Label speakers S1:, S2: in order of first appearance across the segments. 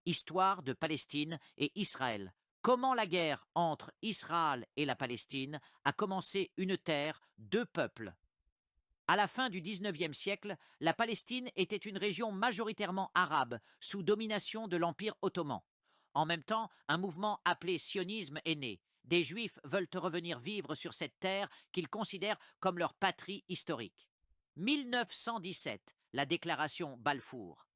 S1: Histoire de Palestine et Israël. Comment la guerre entre Israël et la Palestine a commencé une terre, deux peuples. À la fin du XIXe siècle, la Palestine était une région majoritairement arabe, sous domination de l'Empire ottoman. En même temps, un mouvement appelé sionisme est né. Des Juifs veulent revenir vivre sur cette terre qu'ils considèrent comme leur patrie historique. 1917, la déclaration Balfour.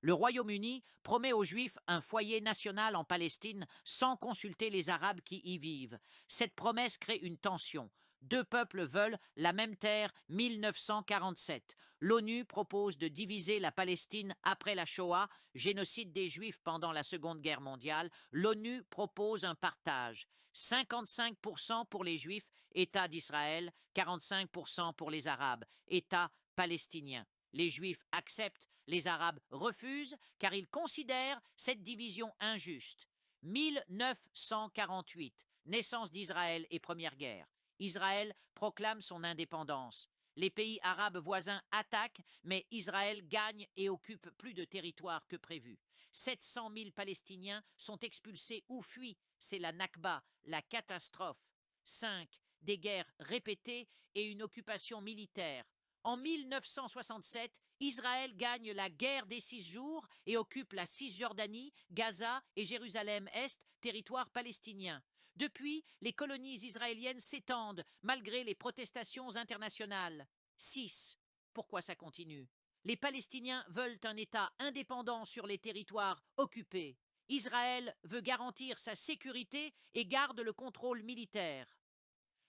S1: Le Royaume-Uni promet aux Juifs un foyer national en Palestine sans consulter les Arabes qui y vivent. Cette promesse crée une tension. Deux peuples veulent la même terre. 1947. L'ONU propose de diviser la Palestine après la Shoah, génocide des Juifs pendant la Seconde Guerre mondiale. L'ONU propose un partage. 55% pour les Juifs, État d'Israël, 45% pour les Arabes, État palestinien. Les Juifs acceptent, les Arabes refusent, car ils considèrent cette division injuste. 1948, naissance d'Israël et Première Guerre. Israël proclame son indépendance. Les pays arabes voisins attaquent, mais Israël gagne et occupe plus de territoire que prévu. 700 000 Palestiniens sont expulsés ou fuient. C'est la Nakba, la catastrophe. 5. Des guerres répétées et une occupation militaire. En 1967, Israël gagne la guerre des 6 jours et occupe la Cisjordanie, Gaza et Jérusalem-Est, territoire palestinien. Depuis, les colonies israéliennes s'étendent malgré les protestations internationales. 6. Pourquoi ça continue? Les Palestiniens veulent un État indépendant sur les territoires occupés. Israël veut garantir sa sécurité et garde le contrôle militaire.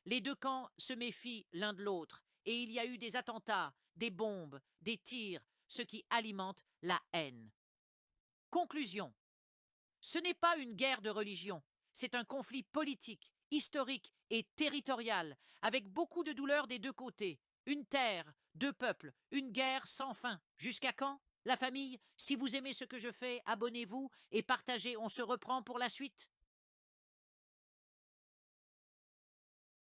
S1: Les deux camps se méfient l'un de l'autre et il y a eu des attentats, des bombes, des tirs, ce qui alimente la haine. Conclusion. Ce n'est pas une guerre de religion, c'est un conflit politique, historique et territorial, avec beaucoup de douleurs des deux côtés. Une terre, deux peuples, une guerre sans fin. Jusqu'à quand? La famille, si vous aimez ce que je fais, abonnez-vous et partagez, on se reprend pour la suite.